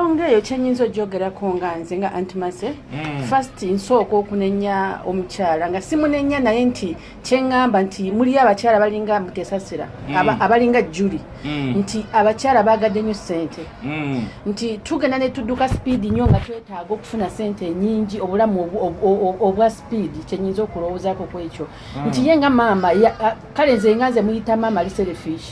nsonga eyo kyenyinza ogyogerako nga nze nga Antimase first nsooka okunenya omukyala nga simunenya naye nti kyeŋŋamba nti muli abakyala balinga Mutesasira abalinga Julie nti abakyala bagadde nnyo ssente nti tugenda ne tudduka speed nnyo nga twetaaga okufuna ssente nnyingi obulamu obwa speed kyenyinza okulowoozaako ku ekyo nti ye nga maama kale nze nga nze muyita maama liselfish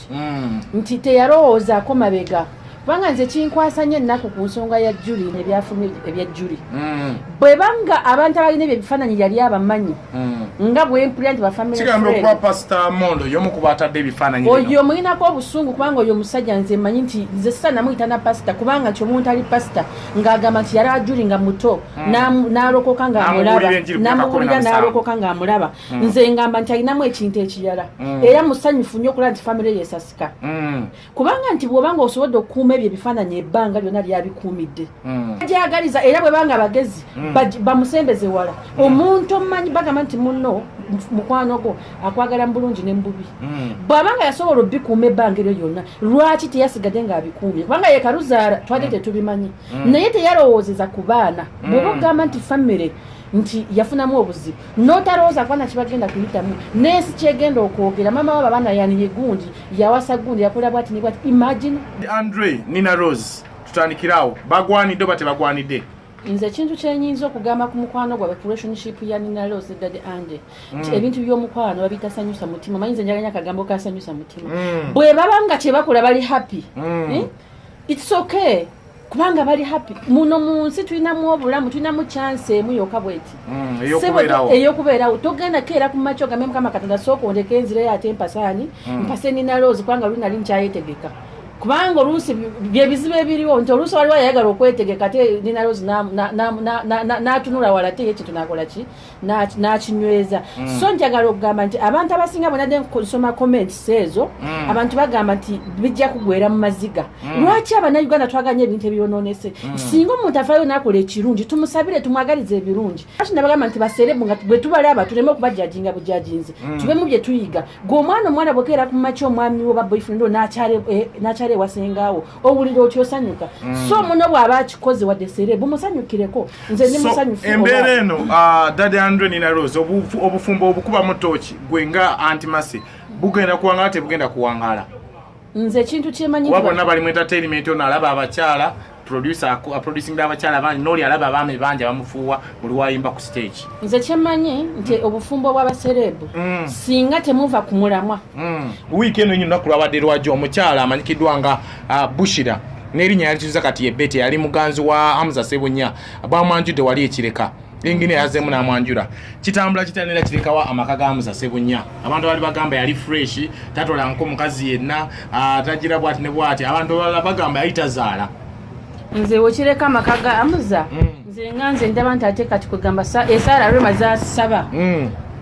nti teyalowoozaako mabega kubanga nze kinkwasa nnyo ennaku ku nsonga ya Julie n'ebyafuna ebya Julie bwe banga abantu abalina ebyo ebifaananyi yali abamanyi nga bwe mpulira nti bafamily kigambo okuba Pastor Mondo y'omu ku batadde ebifaananyi oyo mulinako obusungu kubanga oyo omusajja nze mmanyi nti nze sisa namuyita na pastor kubanga nti omuntu ali pastor ng'agamba nti yali Julie nga muto n'alokoka ng'amulaba n'amubulira n'alokoka ng'amulaba nze ngamba nti alinamu ekintu ekirala era musanyufu nnyo okulaba nti family yesasika kubanga nti bw'obanga osobodde okukuuma ebyo ebifaananyi ebbanga lyonna lyabikuumidde agyagaliza era bwe banga bagezi bamusembeze wala omuntu omumanyi bagamba nti munno mukwano gwo akwagala mu bulungi ne mu bubi bw'abanga yasobola obbikuuma ebbanga eryo lyonna lwaki teyasigadde ng'abikuumye kubanga ye kaluzaala twali tetubimanyi naye teyalowoozeza ku baana bw'oba ogamba nti famire nti yafunamu obuzibu n'otalowooza kubana kibagenda kuyitamu n'ensi kyegenda okwogera mama waba abaana yaniye gundi yawasa gundi yakola bwati ne bwati imagine Andre Nina Rose tutandikirawo bagwanidde bate bagwanidde nze ekintu kyenyinza okugamba ku mukwano gwabwe ku relationship ya Nina Rose Daddy Ande ebintu by'omukwano babitasanyusa mutima manyi nze njaganya akagambo kasanyusa mutima bwe babanga kye bakola bali happy it's okay kubanga bali happy muno munsi tulinamu obulamu tulinamu chance emu yokka bweti eyokubeerawo togenda keera ku macho gambe Mukama Katonda sooka ondeke enzire ate mpasani mpase Nina Rose kubanga luli nali nkyayetegeka kubanga oluusi byebizibu ebiriwo nti oluusi waliwo yayagala okwetegeka ate Nina Rose n'atunula wala te ekintu nakola ki n'akinyweza so njagala okugamba nti abantu abasinga bwenadde nsoma comments ezo abantu bagamba nti bijja kugwera mu maziga lwaki Abannayuganda twaganya ebintu ebiyonoonese singa omuntu afaayo n'akola ekirungi tumusabire tumwagalize ebirungi ati nabagamba nti baserebu nga bwe tubalaba tuleme okubajajinga bujajinzi tubemu bye tuyiga omwana bwekeera ku machi omwami wo ba boyfriend n'akyale wasengawo owulira otyo osanyuka so muno bw'aba akikoze wadde serebu musanyukireko nze ndi musanyufu embeera eno Daddy Andre Nina Rose obufumbo obukuba mu tooki gwe nga Antimase bugenda kuwangala tebugenda kuwangala nze ekintu kyemanyi kuba bonna bali mu entertainment ono alaba abakyala producing abakyala bangi n'oli alaba abaami bangi abamufuuwa buli wayimba ku stage nze kyemanyi nti obufumbo bw'abaserebu singa temuva ku mulamwa wiiki eno nyina kulabadde lwajo omukyala amanyikiddwa nga Bushira n'erinnya yalituuza kati ye Betty yali muganzi wa Hamza Sebunya bwamwanjudde wali ekireka engine yazemu n'amwanjula kitambula kitanira kirekawa amaka ga Hamza Sebunya abantu bali bagamba yali fresh tatola nko mukazi yenna tagira bwati ne bwati abantu bali bagamba yayitazaala nze wekireka amaka ga Hamza nze nganze ndaba nti ate kati kugamba esaala Rema zasaba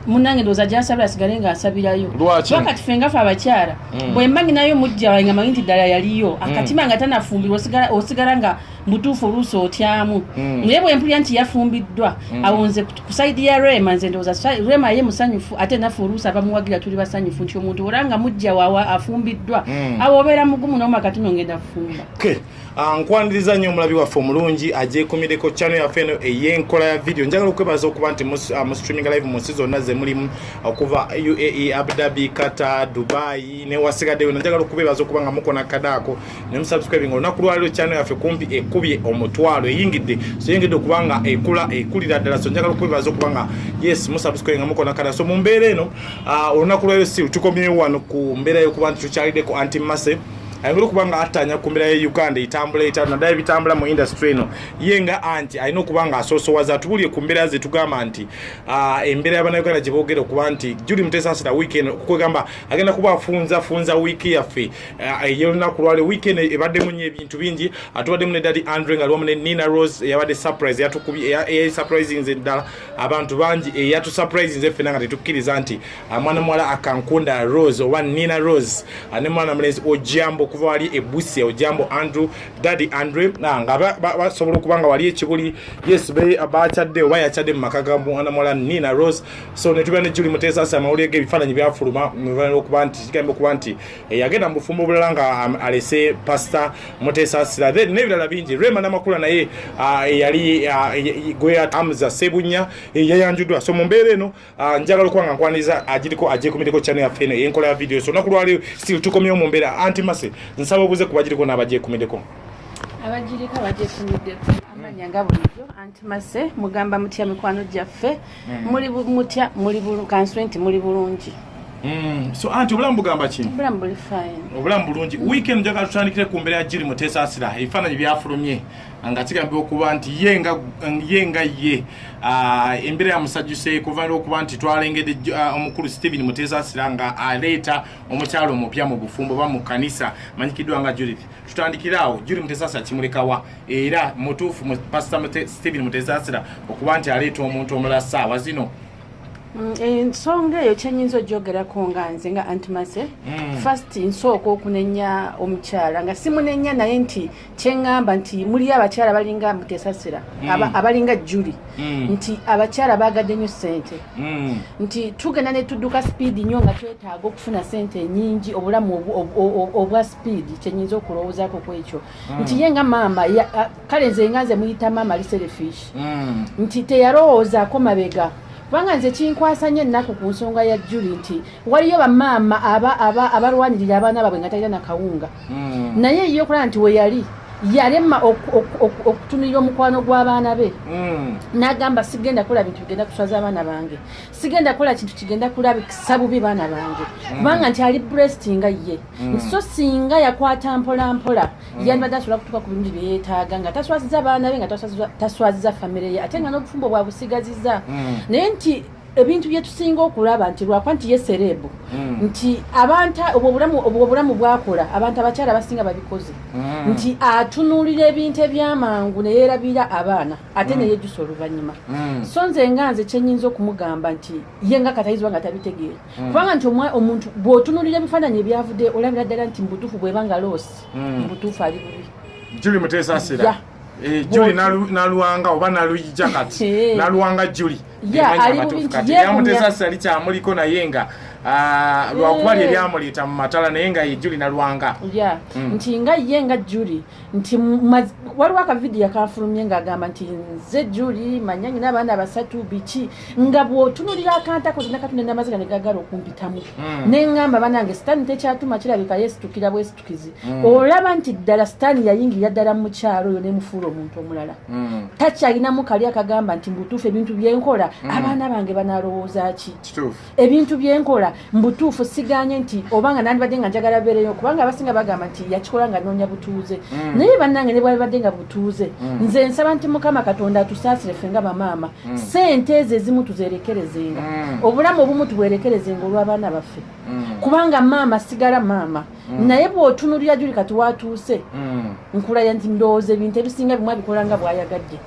munange ndoza jasabira sigale nga asabirayo wakati fenga fa abakyala bwe mbangi nayo mujja wanga mangi ddala yaliyo akatima nga tanafumbirwa osigala nga mutuufu oluuso otyamu naye bwe mpulira nti yafumbiddwa awonze ku side ya Rema nze ndoza Rema ye musanyufu ate nafu oluuso abamuwagira tuli basanyufu nti omuntu olanga mujja wawa afumbiddwa awobeera mugumu n'omakati nongenda kufumba nkwaniriza nnyo omulabi waffe omulungi agyekumireko channel yaffe eno ey'enkola ya video njagala okwebaza okuba nti mu streaming live mu nsi zonna ze mulimu okuva UAE, Abu Dhabi, Qatar, Dubai ne wasigaddeyo njagala okubebaza okuba nga mukona kadaako ne musubscribing olunaku lwaliro channel yaffe kumpi ekubye omutwalo eyingidde so eyingidde okuba nga ekulira ddala so njagala okubebaza okuba nga yes musubscribing nga mukona kadaako so mu mbeera eno olunaku lwaliro si tukomyewo wano ku mbeera y'okuba nti tukyaliddeko Antimase ayingira okubanga atanya ku mbeera ya Uganda etambula etano naddala ebitambula mu industry eno ye nga anti alina okuba nga asoosowaza atubulye ku mbeera ze tugamba nti embeera y'Abannayuganda gye boogera okuba nti Julie Mutesasira weekend kwegamba agenda kuba afunza wiiki yaffe ey'olunaku lwaliro weekend ebaddemu nnyo ebintu bingi atubaddemu ne Daddy Andre nga aliwamu ne Nina Rose eyabadde surprise eyasurprisinze ddala abantu bangi eyatusurprisinze ffenna nga tetukkiriza nti mwana muwala akankunda Rose oba Nina Rose ne mwana mulenzi Ojambo okuva wali ebusi ojambo Andrew Daddy Andre nga basobola okubanga wali ekibuli yes bakyadde oba yakyadde mu maka ga mwana mwala Nina Rose so ne tuba ne Julie Mutesa Asira amawulire g'ebifaananyi byafuluma okuba nti kigambye okuba nti yagenda mu bufumbo bulala nga alese Pastor Mutesa Asira then n'ebirala bingi Rema Namakula naye yali gwe Hamza Sebunya yayanjuddwa so mu mbeera eno njagala okuba nga nkwaniza agyekumideko channel yaffe eno enkola ya video so nakulwali still tukomyewo mu mbeera anti mase nsaba obuze kubagiriko n'abagyekumideko abagirika bagyekumideko amanya nga bulijjo anti mase mugamba mutya mikwano gyaffe muli mutya muli kanswenti muli bulungi so anti obulamu bugamba ki obulamu buli fine obulamu bulungi weekend njagala tutandikire ku mbeera ya Julie Mutesa Asira ebifaananyi byafulumye nga kigambye okuba nti yenga ye embeera ya musajjuse kuvaana okuba nti twalengedde omukulu Stephen Mutesa Asira nga aleeta omukyalo omupya mu bufumbo ba mu kanisa manyikiddwa nga Judith tutandikiraawo Julie Mutesa Asira kimulekawa era mutuufu Pastor Stephen Mutesa Asira okuba nti aleeta omuntu omulala ssaawa zino ensonga eyo kyenyinza ogyogerako nga nze nga antimase first nsooka okunenya omukyala nga simunenya naye nti kyeŋŋamba nti muli abakyala balinga Mutesa Asira abalinga Julie nti abakyala bagadde nnyo ssente nti tugenda ne tudduka sipiidi nnyo nga twetaaga okufuna ssente nyingi obulamu obwa sipiidi kyenyinza okulowoozaako ku ekyo nti ye nga maama kale nze nga nze muyita maama ali selfish nti teyalowoozaako mabega kubanga nze kinkwasanya ennaku ku nsonga ya Julie nti waliyo bamaama abalwanirira abaana baabwe nga talina na kawunga naye ye okulaba nti we yali yalema okutunulira omukwano gw'abaana be n'agamba sigenda kukola bintu bigenda kuswaza abaana bange sigenda kukola kintu kigenda kulabikisa bubi baana bange kubanga nti ali breast nga ye so singa yakwata mpola mpola yandibadde asobola kutuuka ku bintu bye yeetaaga nga taswaziza abaana be nga taswaziza famire ye ate nga n'obufumbo bwabusigaziza naye nti ebintu bye tusinga okulaba nti lwakwa nti ye serebu nti abantu obwo bulamu bwakola abantu abakyala basinga babikoze nti atunuulira ebintu ebyamangu ne yeerabira abaana ate ne yejjusa oluvannyuma so nze nga nze kyenyinza okumugamba nti ye nga katayizibwa nga tabitegeera kubanga nti omuntu bw'otunuulira ebifaananyi ebyavudde olabira ddala nti mubutuufu bwebanga loosi mubutuufu ali bubi Julie Mutesa Asira Julie naluwanga oba naluyija kati naluwanga Julie ya Mutesa Asira likyamuliko naye nga lwakuba lyeryamuleta mu matala naye nga ye Julie naluwanga nti nga ye nga Julie nti waliwo akavidiyo akafulumye ng'agamba nti nze Julie manyanyi n'abaana basatu biki nga bw'otunulira akantu ako zonna katonda n'amaziga ne gagala okumpitamu ne ŋŋamba banange sitaani tekyatuma kirabika yeesitukira bwesitukizi olaba nti ddala sitaani yayingirira ddala mu kyalo oyo n'emufuula omuntu omulala takyalinamu kali akagamba nti mbutuufu ebintu byenkola abaana bange banaalowooza ki ebintu byenkola mbutuufu siganye nti obanga nandibadde nga njagala beereyo kubanga abasinga bagamba nti yakikola nga noonya butuuze naye bannange ne bwabadde nga butuuze nze nsaba nti Mukama Katonda atusaasire ffe nga bamaama ssente ezo ezimu tuzerekerezenga obulamu obumu tubwerekerezenga olw'abaana baffe kubanga maama sigala maama naye bw'otunulira Julie kati watuuse nkulaya nti ndowooza ebintu ebisinga bimu abikola nga bw'ayagadde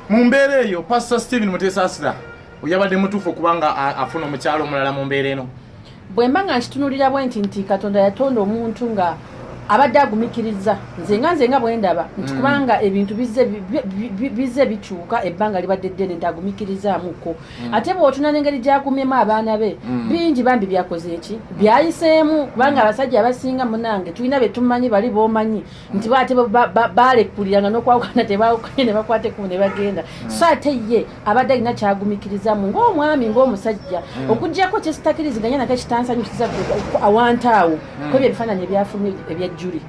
mu mbeera eyo Pastor Stephen Mutesa Asira oyabadde mutuufu okubanga afuna omukyalo omulala mu mbeera eno bwe mba nga nkitunulira bwe nti Katonda yatonda omuntu nga abadde agumikiriza nze nga bwe ndaba nti kubanga ebintu bizze bikyuka ebbanga libadde ddene nti agumikirizaamukko ate bw'otuna n'engeri gy'agumyemu abaana be bingi bambi byakoze eki byayiseemu kubanga abasajja abasinga munange tulina be tumanyi bali b'omanyi nti baate baalekuliranga n'okwawukana tebaawukanye ne bakwate ku ne bagenda so ate ye abadde alina kyagumikirizaamu ng'omwami ng'omusajja okuggyako kyesitakkiriziganya nate kitansanyusiza awantu awo kwebyo ebifaananyi ebyafulumye ebya Julie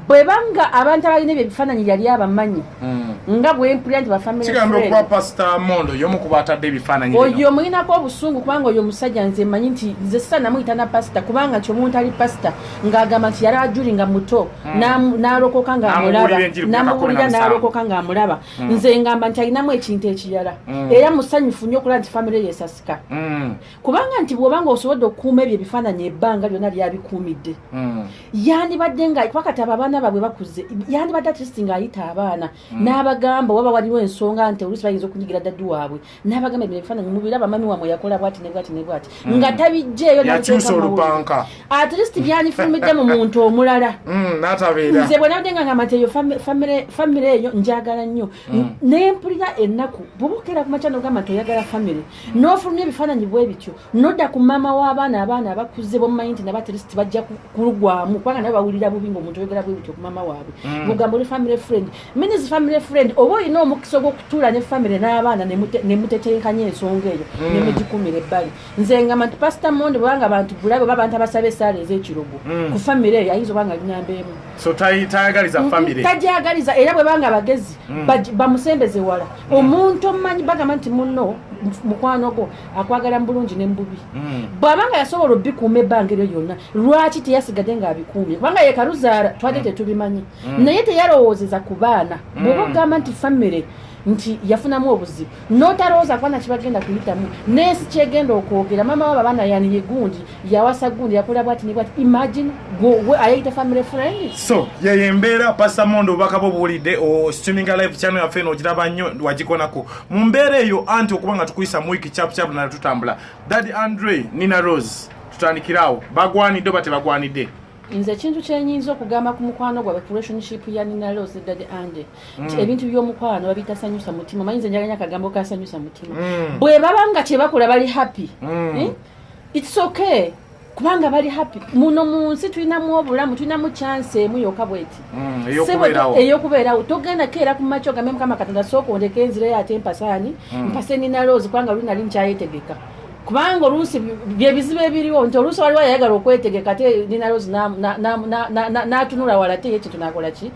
bwe banga abantu abalina ebyo ebifaananyi yali abamanyi nga bwempulira nti bafamile kigambe okuba Pastor Mondo y'omu ku baatadde ebifaananyi oyo mulinako obusungu kubanga oyo omusajja nze mmanyi nti nze sitanamuyita na pasita kubanga nti omuntu ali pasita ng'agamba nti yali Julie nga muto n'alokoka ng'amulaba n'amuwulira n'alokoka ng'amulaba nze ngamba nti alinamu ekintu ekirala era musanyufu nnyo okulaba nti famire yeesasika kubanga nti bw'obanga osobodde okukuuma ebyo ebifaananyi ebbanga lyonna lyabikuumidde yandibadde yandibadde nga kwakataba abaana babwe bakuze yandibadde atleast ng'ayita abaana n'abagamba waba waliwo ensonga nti oluusi bayinza okunyigira daddu waabwe n'abagamba ebyo ebifaananyi mubiraba mami wamwe yakola bwati ne bwati ne bwati nga tabijjeeyo yakyusa olupanka atleast byandifulumidde mu muntu omulala n'atabeera nze bwe nabadde nga ngamba nti eyo famire eyo njagala nnyo n'empulira ennaku bw'obukeera ku makya n'ogamba nti oyagala famire n'ofulumya ebifaananyi bwe bityo n'odda ku maama w'abaana abakuze bomumanyi nti nabatrisiti bajja kulugwamu kubanga nabo bawulira bubi ngaomuntu oyogera bwe bityo ku maama waabwe ng'ogamba oli family friend means family friend oba olina omukisa ogw'okutuula ne famire n'abaana ne muteteekanya ensonga eyo ne mugikumira ebbali nze ngamba nti pasita monde bwebanga abantu bulabe oba abantu abasaba essaala ez'ekirogo ku famire eyo ayinza obanga linamba emu so tayagaliza famire tajagaliza era bwe banga bagezi bamusembeze wala omuntu omumanyi bagamba nti munno mukwano gwo akwagala mu bulungi ne mububi bw'abanga yasobola obbikuuma ebbanga eryo lyonna lwaki teyasigadde ng'abikuumye kubanga ye kaluzaala twali tetubimanyi naye teyalowoozeza ku baana bw'oba ogamba nti famire nti yafunamu obuzibu n'otalowooza kubana kibagenda kuyitamu n'ensi kyegenda okwogera maama waba abaana yaniye gundi yawasa gundi yakola bwati ne bwati imagine gwe ayeyita family friend so yeye embeera Pastor Mondo obubaka bwo buwulidde o streaming live channel yaffe eno ogiraba nnyo wagikonako mu mbeera eyo anti okuba nga tukuyisa mu wiki chapu na tutambula Daddy Andre Nina Rose tutandikirawo bagwanidde oba tebagwanidde nze ekintu kyenyinza okugamba ku mukwano gwabwe relationship ya Nina Rose Daddy Andre ebintu by'omukwano babitasanyusa mutima manyi nze njaganya akagambo kasanyusa mutima bwe babanga kye bakola bali happy it's okay kubanga bali happy muno mu nsi tulinamu obulamu tulinamu chance emu yokka bweti eyokubeerawo togenda keera ku makyo gambe mukama katonda sooka ondeka enzira yate mpasaani mpase Nina Rose kubanga luli nali nkyayetegeka kubanga oluusi byebizibu ebiriwo nti oluusi waliwo yayagala okwetegeka ate Nina Rose n'atunula wala te yekintu nakola ki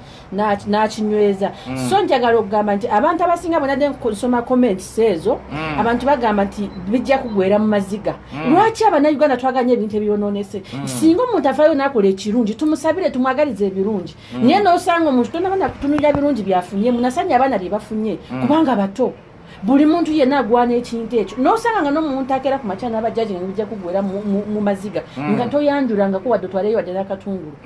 n'akinyweza so njagala okugamba nti abantu abasinga bwenadde nsoma comments ezo abantu bagamba nti bijja kugwera mu maziga lwaki abannayuganda twaganya ebintu ebyonoonese singa omuntu afaayo n'akola ekirungi tumusabire tumwagalize ebirungi naye n'osanga omuntu tonabana kutunulira birungi byafunye munasanya abaana bye bafunye kubanga bato buli muntu yenna agwana ekintu ekyo n'osanga nga n'omuntu akeera ku makya n'abajaji nga bijja kugwera mu maziga nga toyanjulangako wadde otwaleyo wadde n'akatungulu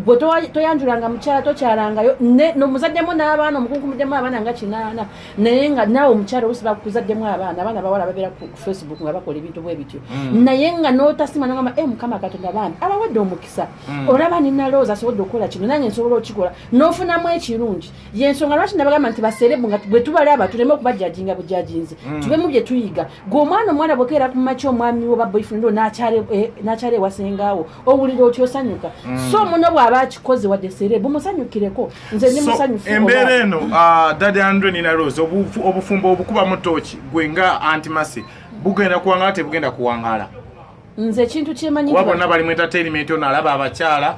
gwe toyanjulanga mukyala tokyalangayo nomuzaddemu n'abaana omukunkumuddemu abaana nga 8 naye nga naawe omukyala oluusi bakuzaddemu abaana bawala babeera ku Facebook nga bakola ebintu bwe bityo naye nga n'otasima nogamba mukama katonda baami abawadde omukisa olaba Nina Rose asobodde okukola kino nange nsobola okikola n'ofunamu ekirungi yensonga lwaki nabagamba nti baserebu nga bwe tubalaba tuleme okubajajinga bujajinze tubemu bye tuyiga gwe omwana bwekeera ku makya omwami wo ba boyfriend n'akyale wasengaawo owulira otyo osanyuka so muno bw'aba akikoze wadde serebu musanyukireko nze ndi musanyufu embeera eno Daddy Andre Nina Rose obufumbo obukuba mu tooki gwe nga antimasi bugenda kuwangala tebugenda kuwangala nze ekintu kyemanyi kuba bonna bali mu entertainment ono alaba abakyala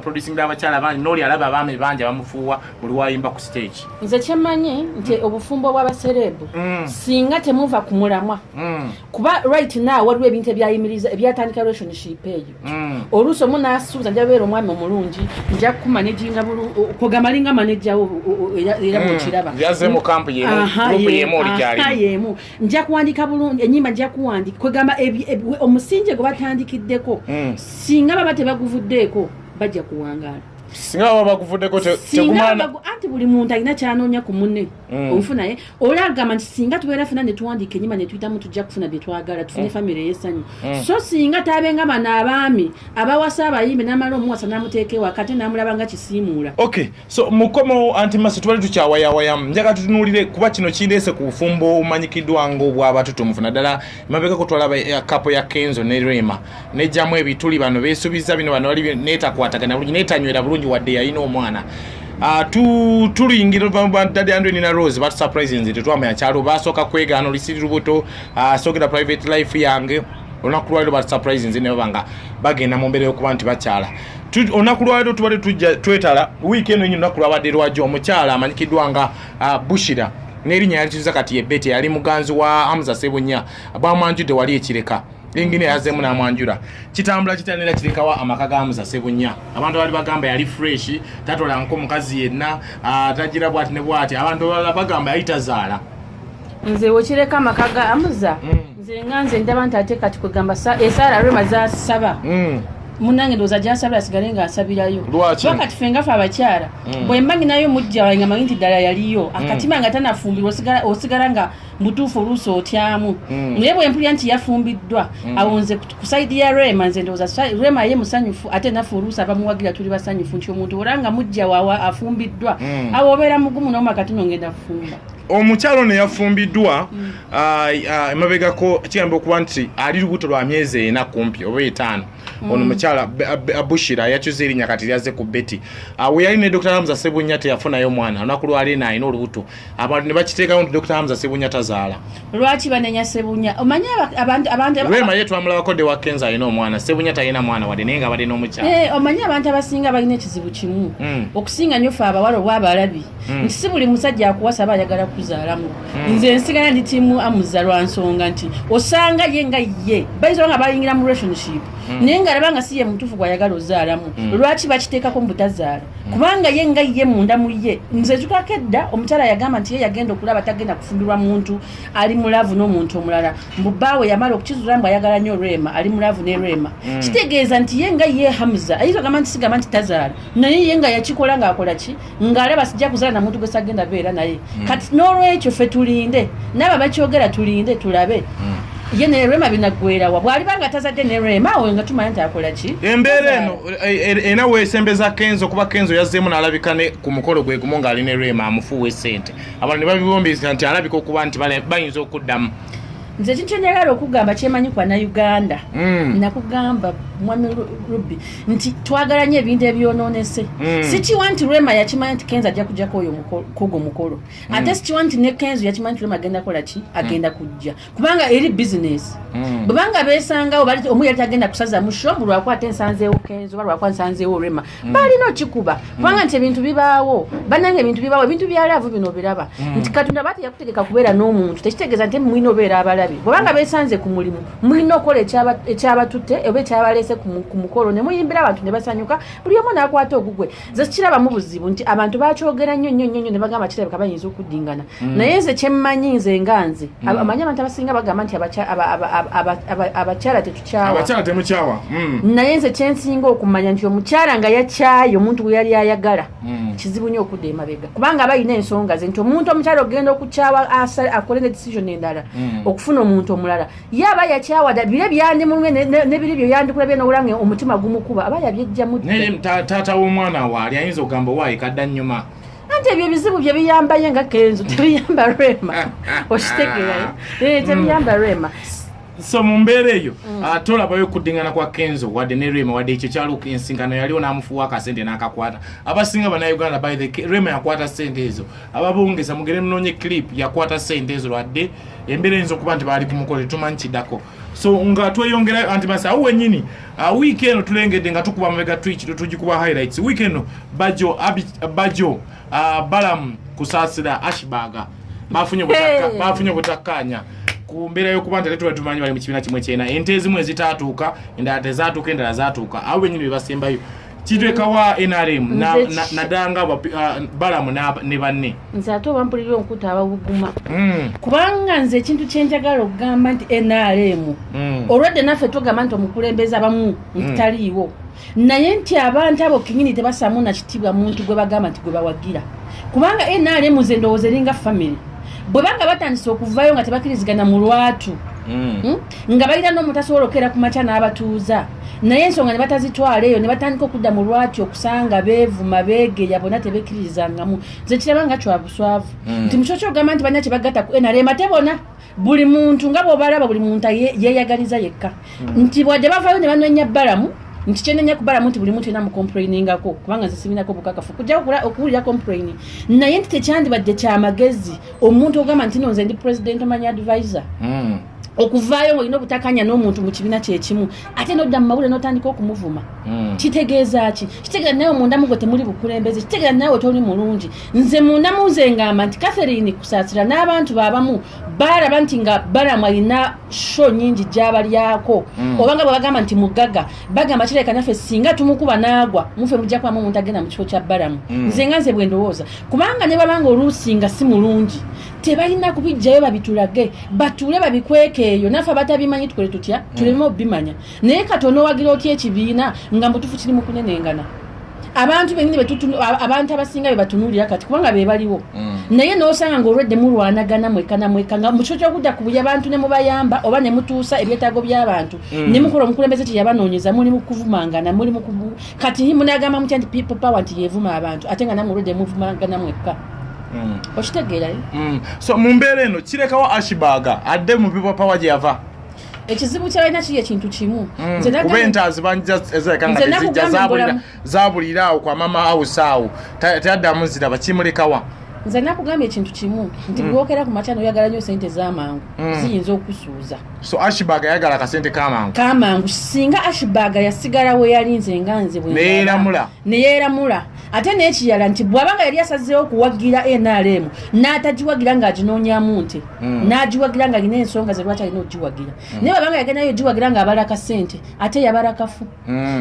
producing abakyala bangi n'oli alaba abaami bangi abamufuuwa buli wayimba ku stage nze kyemanyi nti obufumbo bw'abaserebu singa temuva ku mulamwa kuba right now waliwo ebintu ebyayimiriza ebyatandika relationship eyo oluusi omu n'asuubiza nja beera omwami omulungi nja kumanaginga kugamba linga manajawo era bwokiraba yaze mu kampu yemu oligyalimu nja kuwandika bulungi enyimba nja kuwandika kwegamba omusingi gwe batandikiddeko singa baba tebaguvuddeeko bajja kuwangaala singa baba baguvuddeko tegumana anti buli muntu alina kyanoonya ku munne onfuna ye olagamba nti singa tubeera fena ne tuwandiika enyima ne tuyitamu tujja kufuna bye twagala tufune famire y'essanyu so singa tabenga bano abaami abawasa abayimbi n'amala omuwasa n'amuteeka ewaka ate n'amulaba nga kisiimuula okay so mukomo antimasi tubali tukyawayawayamu njaga tutunuulire kuba kino kindeese ku bufumbo obumanyikiddwa ng'obw'abatutumufu naddala emabegako twalaba kapo ya Kenzo ne Rema nejjamu ebituli bano beesuubiza bino bano bali neetakwatagana bulungi neetanywera bulungi wadde yalina omwana tuluyingira Daddy Andre Nina Rose batu surprise nze tetwamanya kyalo basooka kwegaana olisiri lubuto sookera private life yange olunaku lwaliro batu surprise nze ne babanga bagenda mu mbeera y'okuba nti bakyala olunaku lwaliro tubadde tujja twetala wiiki eno olunaku lwabadde lwajja omukyala amanyikiddwa nga Bushira n'erinnya yalituuza kati ye Betty yali muganzi wa Hamza Sebunya bwamwanjudde wali ekireka ingine yazemu namwanjura kitambula kitanira kirikawa amaka ga Hamza Sebunya abantu bali bagamba yali fresh tatola nko mukazi yenna tagira bwati ne bwati abantu bali bagamba yayitazaala nze wokireka amaka ga Hamza nze nganze ndaba nti ate kati kugamba esaala Rema za saba munange ndoza jasabira sigale nga asabirayo Lwaki? wakati fenga fa abakyala bwe mbangi nayo mujja wanga mangi ddala yaliyo akatima nga tanafumbirwa osigala nga mutuufu oluuso otyamu naye bwe mpulira nti yafumbiddwa awonze ku saidi ya Rema nze ndowooza Rema ye musanyufu ate naffe oluusi abamuwagira tuli basanyufu nti omuntu olanga mujja wawa afumbiddwa awo obeera mugumu n'omakati nongenda kufumba omukyalo ne yafumbiddwa emabegako kigamba okuba nti ali lubuto lwa myezi ena kumpi oba 5 ono mukyala Bushira yakyuza erinnya kati lyaze ku Betty we yali ne Dr. Hamza Sebunya teyafunayo mwana olunaku lwali alina olubuto abantu ne bakiteekawo nti Dr. Hamza Sebunya tazaala lwaki banenya Sebunya omanya abantu Rema ye twamulabako de wakenza alina omwana Sebunya talina mwana wadde naye nga badde n'omukyala omanya abantu abasinga balina ekizibu kimu okusinga nnyo fe abawala obwabalabi nti si buli musajja akuwasa aba ayagala kuzaalamu nze nsigala ndi tiimu amuza lwa nsonga nti osanga ye nga ye bayinza nga bayingira mu relationship naye nga alaba nga si ye mutuufu gwayagala ozaalamu lwaki bakiteekako mu butazaala kubanga ye nga ye munda mu ye nze tukako edda omukyala yagamba nti ye yagenda okulaba tagenda kufumbirwa muntu ali mulavu n'omuntu omulala mbubbaawe yamala okukizuula mbu ayagala nnyo Rema ali mulavu ne Rema kitegeeza nti ye nga ye Hamza ayinza gamba nti sigamba nti tazaala naye ye nga yakikola ng'akola ki ng'alaba sijja kuzaala na muntu gwe sagenda beera naye kati n'olwekyo ffe tulinde n'abo bakyogera tulinde tulabe ye ne Rema binagwerawa bw'alibanga tazadde ne Rema awo nga tumanya nti akola ki embeera eno ena weesembeza Kenzo kuba Kenzo yazzeemu n'alabika ne ku mukolo gwe gumu ng'ali ne Rema amufuuwa essente abantu ne babibombesa nti alabika okuba nti bayinza okuddamu nze kintu njagala okugamba kyemanyi kwa na Uganda nakugamba mwami Ruby nti twagala nnyo ebintu ebyonoonese sikiwa nti Rema yakimanya nti Kenzo ajja kujjako oyo kugo mukolo ate sikiwa nti ne Kenzo yakimanya nti Rema agenda kola ki agenda kujja kubanga eri business bwebanga beesangawo bali omu yali tagenda kusaza mushomu lwakwa ate nsanzeewo Kenzo oba lwakwa nsanzeewo Rema balina okikuba kubanga nti ebintu bibaawo bannange ebintu bibaawo ebintu byalaavu bino biraba nti Katonda bati yakutegeka kubeera n'omuntu tekitegeeza nti mulina obeera abalabi kubanga beesanze ku mulimu mulina okukola ekyabatutte oba ekyabaleese ku mukolo ne muyimbira abantu ne basanyuka buli omu n'akwata ogugwe nze sikirabamu buzibu nti abantu bakyogera nnyo ne bagamba kirabika bayinza okuddingana naye nze kyemmanyi nze nga nze amanyi abantu abasinga bagamba nti abakyala temukyawa naye nze kyensinga okumanya nti omukyala nga yakyayo omuntu gwe yali ayagala kizibu nnyo okudda emabega kubanga abayina ensonga ze nti omuntu omukyala ogenda okukyawa akole ne decision endala okufuna omuntu omulala yaba yakyawada bire byandimulwe ne biri byo yandikulabye n'obulange omutima gumukuba aba yabyejja mudde naye taata w'omwana waali ayinza okugamba waayi kadda nnyuma anti ebyo ebizibu bye biyambaye nga Kenzo tebiyamba Rema okitegeera tebiyamba Rema so mu mbeera eyo tolabayo okuddingana kwa Kenzo wadde ne Rema wadde ekyo kyaluka ensingano yaliwo n'amufuwa akasente n'akakwata abasinga bannayuganda by the Rema yakwata sente ezo ababongeza mugere munoonye clip yakwata sente ezo lwadde embeera eyinza okuba nti baali kumukole tumanyi kiddako so nga tweyongera anti masa awo wennyini wiiki eno tulengedde nga tukuba mabega Twitch tugikuba highlights wiiki eno Bajo Balamu kusaasira Ashbaga bafunye obutakkaanya ku mbeera y'okuba nti ate tumanyi bali mu kibiina kimwe kyena ente ezimu ezitaatuuka endala tezaatuuka endala zaatuuka awo bennyini bebasembayo kitwekawa NRM nadanga Balamu ne banne nze ate oba mpulira onkuta abawuguma kubanga nze ekintu kyenjagala okugamba nti NRM olwadde naffe tugamba nti omukulembeze abamu ntitaliiwo naye nti abantu abo kinyini tebasaamu na kitiibwa muntu gwe bagamba nti gwe bawagira kubanga NRM nze ndowooza eringa family bwe banga batandise okuvaayo nga tebakkirizigana mu lwatu nga balina n'omuntu asobola okera ku makya n'abatuuza naye ensonga ne batazitwala eyo ne batandika okudda mu lwatu okusanga beevuma beegeya bonna tebekkirizangamu nze kiraba nga kyabuswavu nti mukyokyo ogamba nti balina kye bagatta ku NRM ate bona buli muntu nga bw'obalaba buli muntu yeeyagaliza yekka nti bwadde bavaayo ne banoonya Balamu nti kyenenya ku Balamu nti buli muntu yina mukomplainingako kubanga nze sibinako bukakafu kujja okuwulira complaini naye nti tekyandibadde kyamagezi omuntu ogamba nti nonze ndi president omanyi advisor okuvaayo ng'olina obutakanya n'omuntu mu kibiina kyekimu ate n'odda mu mawulire n'otandika okumuvuma kitegeeza ki kitegeeza nawe mundamu gwe temuli bukulembeze kitegeeza nawe toli mulungi nze mundamu nze ngamba nti Catherine Kusaasira n'abantu baabamu balaba nti nga Balamu alina sho nyingi gy'abalyako obanga bwe bagamba nti mugagga bagamba kireka naffe singa tumukuba n'agwa mufe mujja kwamu omuntu agenda mu kifo kya Balamu nze nga nze bwe ndowooza kubanga ne babanga oluusi nga si mulungi tebalina kubijjayo babitulage batuule babikweke eyo nafa batabimanyi tukole tutya tuleme obimanya naye katono wagira otya ekibiina nga mbutufu kiri mu kunenengana abantu bennyini abantu abasinga be batunulira kati kubanga be baliwo naye n'osanga ng'olwedde mulwanagana mweka nga mu kyo ky'okudda ku bulya abantu ne mubayamba oba ne mutuusa ebyetaago by'abantu ne mukola omukulembeze kyeyabanoonyeza muli mu kuvumangana muli mu kati munagamba mutya nti people power nti yeevuma abantu ate nga namwe olwedde muvumangana mwekka okitegeera so mu mbeera eno kirekawo Ashbaga adde mu people power gye yava ekizibu kyalina kiri ekintu kimu kuba entazi banjazekanga tezijja zabuliraawo kwa mama awusaawo teyaddamu ziraba kimulekawa nze nakugambye ekintu kimu nti bwokera ku makyano oyagala nnyo sente z'amangu ziyinza okusuuza so Ashbaga yagala akasente kamangu singa Ashbaga yasigala we yalinze nga nze neyeeramula ate n'ekiyala nti bw'abanga yali asazeewo okuwagira NRM n'atagiwagira ng'aginoonyamu nte n'agiwagira nga alina ensonga ze lwaki alina okugiwagira naye bw'abanga yagendayo ogiwagira ng'abala kasente ate yabala kafu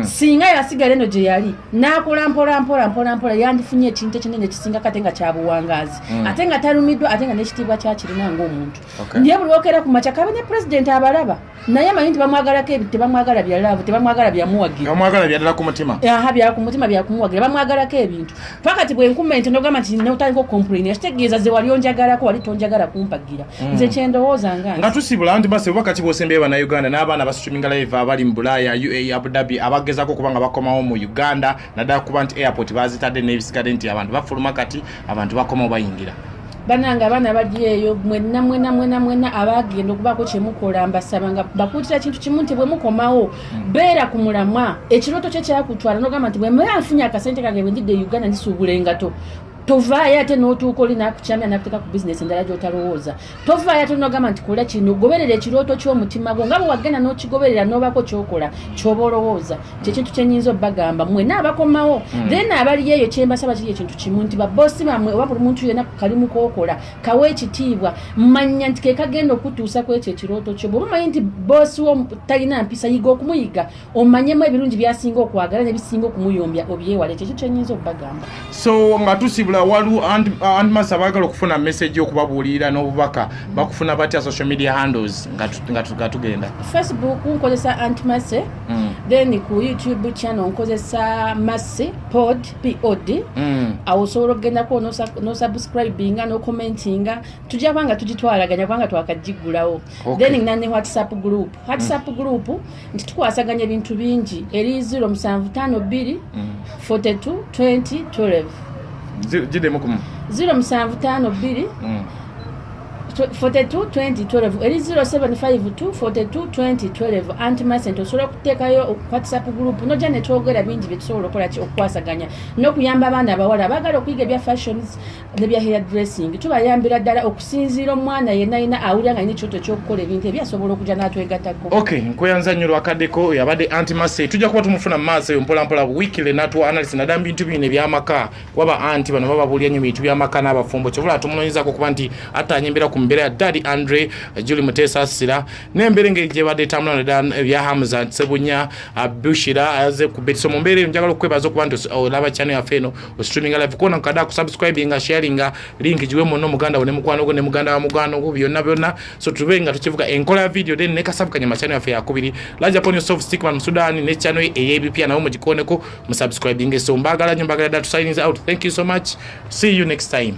singa yasigala eno gye yali n'akola mpola yandifunye ekintu ekinene ekisinga kate nga kyabuwangazi ate nga talumiddwa ate nga n'ekitiibwa kyakirina ng'omuntu naye buli wookera ku makya kabe ne pulezidenti abalaba naye amanyi nti bamwagalako ebintu tebamwagala bya laavu tebamwagala byamuwagira bamwagala byadala ku mutima byala ku mutima byakumuwagira bamwagalako ebintu pakati bwenkuma ente nogamba nti notandika okomplaini ekitegeeza ze wali onjagalako wali tonjagala kumpagira nze kyendowooza nga tusibula nti base oba kati bwosembeye bannayuganda n'abaana ba streaming live abali mu Bulaaya UAE Abu Dhabi abagezako okuba nga bakomawo mu Uganda naddala kuba nti airport bazitadde n'ebisigadde nti abantu bafuluma kati abantu bakomawo bayingira bananga abaana bali eyo mwena abagenda okubaako kyemukola mbasaba nga bakuutira kintu kimu nti bwe mukomawo beera ku mulamwa ekirooto kye kyakutwala nogamba nti bwe mweranfunya akasente kange bwe ndidde Uganda ndisuubula engato tovaayo ate n'otuuka oli nakukyamya nakuteeka ku bizinesi endala gy'otalowooza tovaayo ate nogamba nti kola kino goberera ekirooto ky'omutima gwo nga bwe wagenda n'okigoberera n'obaako kyokola ky'oba olowooza kyekintu kyenyinza obbagamba mwena abakomawo then abali eyo kyembasaba kiri ekintu kimu nti babosi bamwe oba buli muntu yenna kalimu kookola kawa ekitiibwa manya nti kekagenda okutuusa ku ekyo ekirooto kyo bw'oba omanyi nti bosi wo talina mpisa yiga okumuyiga omanyemu ebirungi byasinga okwagala nebisinga okumuyombya obyewala ekyo kyenyinza obbagamba so nga tusibula walu andmasa bagala okufuna message okubabuulira n'obubaka bakufuna batya social media handles nga tugenda Facebook nkozesa Antmase then ku YouTube channel nkozesa Mase pod awo osobola okugendako no subscribinga no commentinga tujja kubanga tugitwalaganya kubanga twakagigulawo then nane WhatsApp group nti tukwasaganya ebintu bingi eri 0752 42 20 12 jide mukumu 0752 42 2012 eri 0752 42 2012 Antmase osobola okuteekayo WhatsApp group nojja ne twogera bingi bye tusobola okukola okwasaganya n'okuyamba abaana abawala abagala okuyiga ebya fashions n'ebya hair dressing tubayambira ddala okusinziira omwana yenna ayina awulira nga alina ekyoto ky'okukola ebintu ebyasobola okujja n'atwegattako nkweyanza nnyo lwakaddeko yabadde Antmase tujja kuba tumufuna mu maaso eyo mpolampola weekly natuwa analysis naddala mu bintu bino ebyamaka kuba anti bano bababuulira nnyo bintu byamaka n'abafumbo kyobula tumunoonyezako kuba nti atanyembera ku mbeera ya Daddy Andre Julie Mutesa Sira n'embeera engeri gye badde tamulana ebya Hamza Sebunya Bushira aze ku betiso mu mbeera njagala okwebaza okuba nti olaba channel yaffe eno streaming live kona nkada ku subscribinga sharinga link jiwe muno muganda ne mukwano go ne muganda wa mugano go byonna so tubenga tukivuga enkola video then ne kasabukanya machannel yaffe yakubiri lanja pon yourself stickman mu Sudan ne channel AAB pia nawo mugikoneko mu subscribing so mbagala da to sign out. Thank you so much. See you next time.